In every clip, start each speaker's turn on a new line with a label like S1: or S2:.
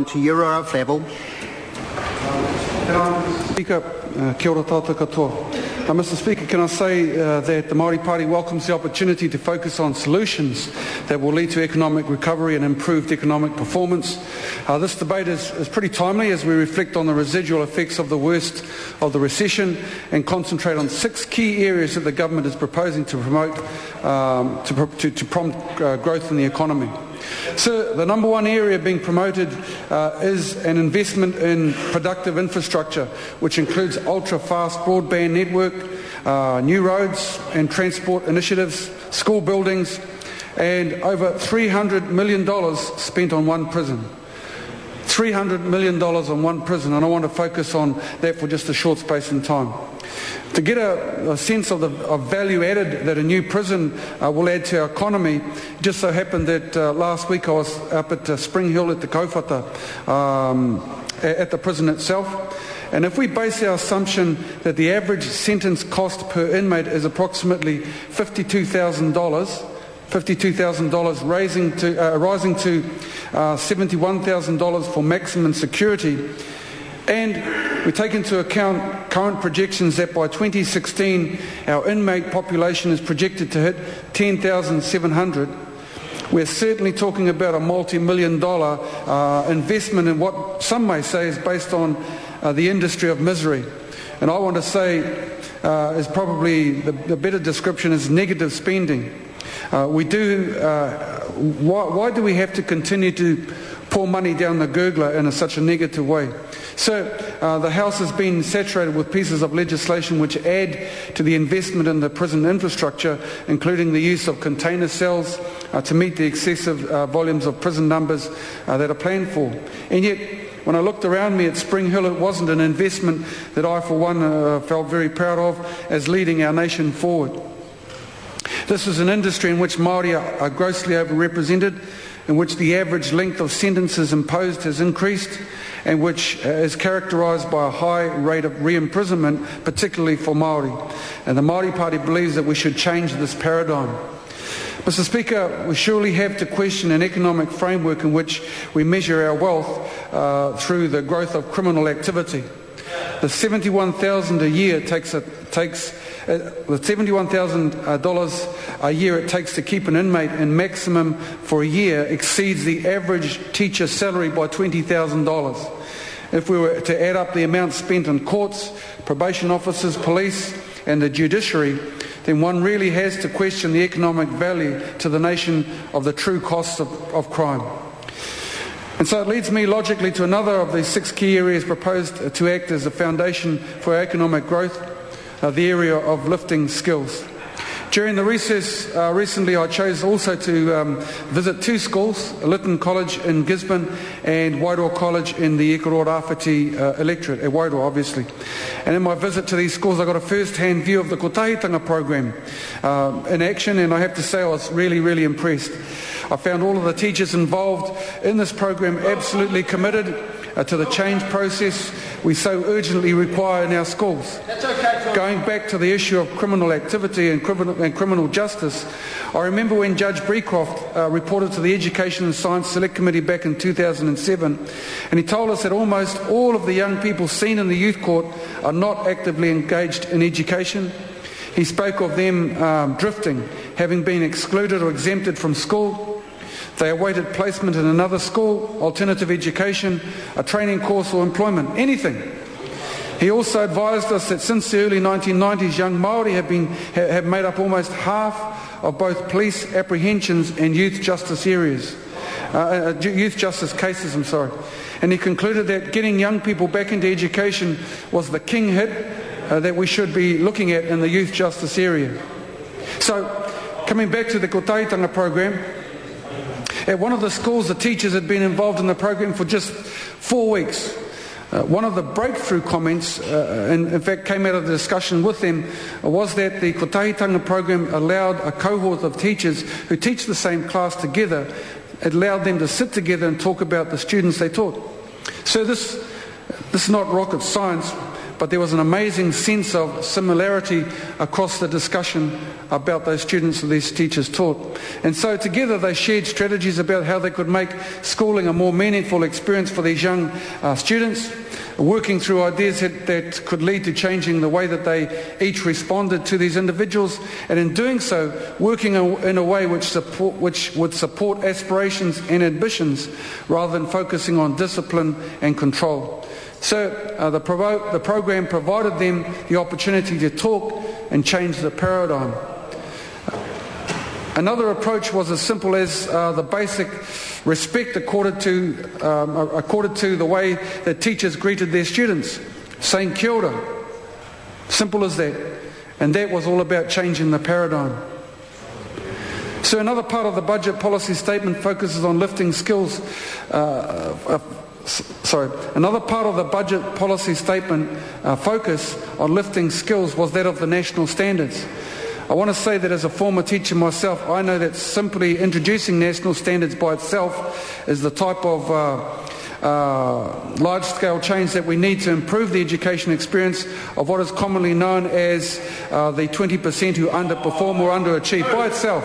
S1: to Euro level.
S2: Speaker, kia ora tātou katoa. Mr. Speaker, can I say that the Māori Party welcomes the opportunity to focus on solutions that will lead to economic recovery and improved economic performance. This debate is pretty timely as we reflect on the residual effects of the worst of the recession and concentrate on 6 key areas that the government is proposing to promote to prompt growth in the economy. So the number one area being promoted is an investment in productive infrastructure, which includes ultra-fast broadband network, new roads and transport initiatives, school buildings, and over $300 million spent on one prison. $300 million on one prison, and I want to focus on that for just a short space in time. To get a sense of the value added that a new prison will add to our economy, it just so happened that last week I was up at Spring Hill at the Kaupata, at the prison itself. And if we base our assumption that the average sentence cost per inmate is approximately $52,000, rising to $71,000 for maximum security, and we take into account current projections that by 2016 our inmate population is projected to hit 10,700, we're certainly talking about a multi-million-dollar investment in what some may say is based on the industry of misery. And I want to say is probably the better description is negative spending. Why do we have to continue to pour money down the gurgler in such a negative way? So the House has been saturated with pieces of legislation which add to the investment in the prison infrastructure, including the use of container cells to meet the excessive volumes of prison numbers that are planned for. And yet, when I looked around me at Spring Hill, it wasn't an investment that I, for one, felt very proud of as leading our nation forward. This is an industry in which Māori are grossly overrepresented, in which the average length of sentences imposed has increased, and which is characterised by a high rate of re-imprisonment, particularly for Māori. And the Māori Party believes that we should change this paradigm. Mr. Speaker, we surely have to question an economic framework in which we measure our wealth through the growth of criminal activity. The $71,000 a year the $71,000 a year it takes to keep an inmate in maximum for a year exceeds the average teacher salary by $20,000. If we were to add up the amount spent on courts, probation officers, police and the judiciary, then one really has to question the economic value to the nation of the true costs of crime. And so it leads me logically to another of these 6 key areas proposed to act as a foundation for our economic growth, the area of lifting skills. During the recess recently, I chose also to visit 2 schools, Lytton College in Gisborne and Wairoa College in the Ikaroa Rāwhiti electorate, at Wairoa obviously. And in my visit to these schools, I got a first-hand view of the kotahitanga program in action, and I have to say I was really, really impressed. I found all of the teachers involved in this program absolutely committed to the change process we so urgently require in our schools. Going back to the issue of criminal activity and criminal justice, I remember when Judge Breecroft reported to the Education and Science Select Committee back in 2007, and he told us that almost all of the young people seen in the youth court are not actively engaged in education. He spoke of them drifting, having been excluded or exempted from school. They awaited placement in another school, alternative education, a training course or employment, anything. He also advised us that since the early 1990s, young Māori have made up almost half of both police apprehensions and youth justice cases. And he concluded that getting young people back into education was the king hit that we should be looking at in the youth justice area. So, coming back to the kotahitanga program, at one of the schools, the teachers had been involved in the program for just 4 weeks. One of the breakthrough comments, in fact, came out of the discussion with them, was that the kotahitanga program allowed a cohort of teachers who teach the same class together, it allowed them to sit together and talk about the students they taught. So this is not rocket science, but there was an amazing sense of similarity across the discussion about those students that these teachers taught. And so together they shared strategies about how they could make schooling a more meaningful experience for these young students, working through ideas that could lead to changing the way that they each responded to these individuals, and in doing so, working in a way which would support aspirations and ambitions rather than focusing on discipline and control. So the program provided them the opportunity to talk and change the paradigm. Another approach was as simple as the basic respect accorded to the way that teachers greeted their students, saying kia ora. Simple as that. And that was all about changing the paradigm. So another part of the budget policy statement focuses on lifting skills. Another part of the budget policy statement focus on lifting skills was that of the national standards. I want to say that as a former teacher myself, I know that simply introducing national standards by itself is the type of large-scale change that we need to improve the education experience of what is commonly known as the 20% who underperform or underachieve by itself.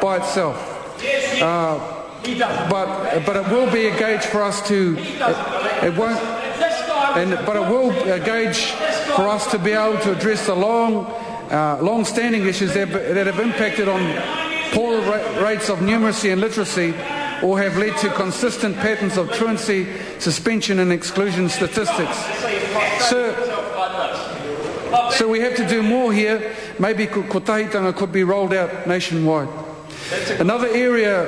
S2: But it will be a gauge for us to. It will a gauge for us to be able to address the long-standing issues that have impacted on poor rates of numeracy and literacy, or have led to consistent patterns of truancy, suspension and exclusion statistics. So we have to do more here. Maybe kotahitanga could be rolled out nationwide. Another area,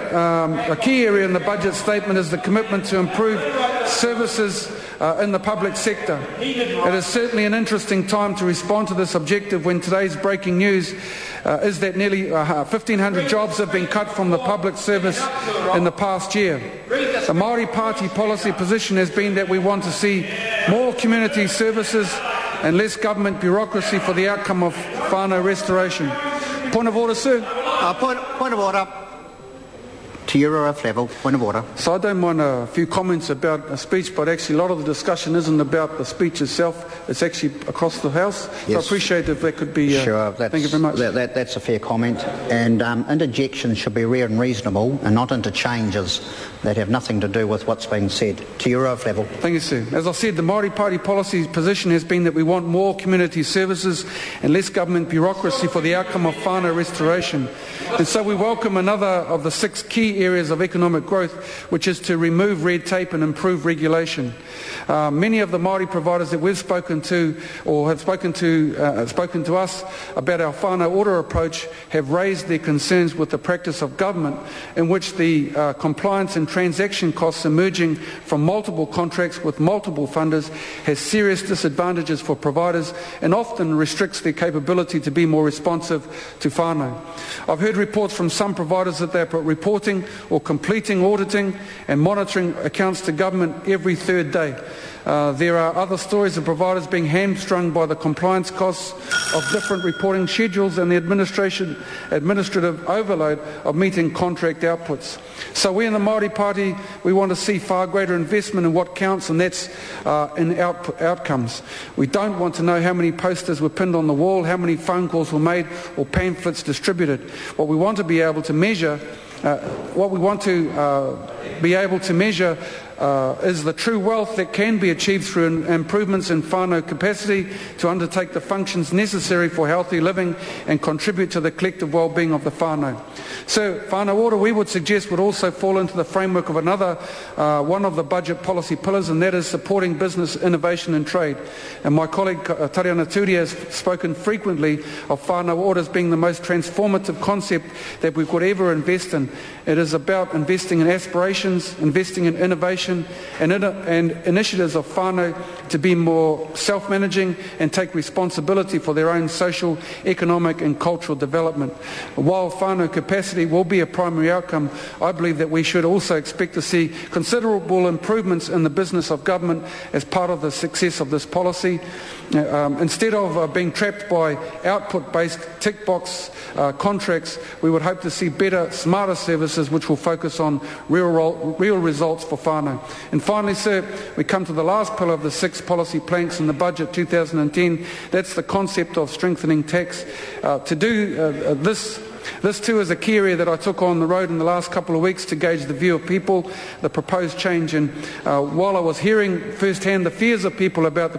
S2: a key area in the budget statement is the commitment to improve services in the public sector. It is certainly an interesting time to respond to this objective when today's breaking news is that nearly 1,500 jobs have been cut from the public service in the past year. The Māori Party policy position has been that we want to see more community services and less government bureaucracy for the outcome of whānau restoration. Point of order, sir.
S1: Point of order. To your level, point of order.
S2: So I don't mind a few comments about a speech, but actually a lot of the discussion isn't about the speech itself. It's actually across the House. Yes. So I appreciate if that could be...
S1: Sure.
S2: Thank you very much.
S1: That's a fair comment. And interjections should be rare and reasonable and not interchanges that have nothing to do with what's being said. To your level.
S2: Thank you, sir. As I said, the Māori Party policy position has been that we want more community services and less government bureaucracy for the outcome of whānau restoration. And so we welcome another of the 6 key areas of economic growth, which is to remove red tape and improve regulation. Many of the Māori providers that we've spoken to or have spoken to us about our whānau order approach have raised their concerns with the practice of government in which the compliance and transaction costs emerging from multiple contracts with multiple funders has serious disadvantages for providers and often restricts their capability to be more responsive to whānau. I've heard reports from some providers that they're reporting or completing auditing and monitoring accounts to government every third day. There are other stories of providers being hamstrung by the compliance costs of different reporting schedules and the administrative overload of meeting contract outputs. So we in the Māori Party, we want to see far greater investment in what counts, and that's in outcomes. We don't want to know how many posters were pinned on the wall, how many phone calls were made or pamphlets distributed. What we want to be able to measure is the true wealth that can be achieved through improvements in whānau capacity to undertake the functions necessary for healthy living and contribute to the collective well-being of the whānau. So whānau order, we would suggest, would also fall into the framework of another one of the budget policy pillars, and that is supporting business, innovation and trade. And my colleague Tariana Turi has spoken frequently of whānau orders being the most transformative concept that we could ever invest in. It is about investing in aspirations, investing in innovation and initiatives of whānau to be more self-managing and take responsibility for their own social, economic and cultural development. While whānau capacity will be a primary outcome, I believe that we should also expect to see considerable improvements in the business of government as part of the success of this policy. Instead of being trapped by output-based tick box contracts, we would hope to see better, smarter services which will focus on real results for whānau. time. And finally, sir, we come to the last pillar of the 6 policy planks in the budget 2010. That's the concept of strengthening tax. To do this too is a key area that I took on the road in the last couple of weeks to gauge the view of people, the proposed change. And while I was hearing firsthand the fears of people about the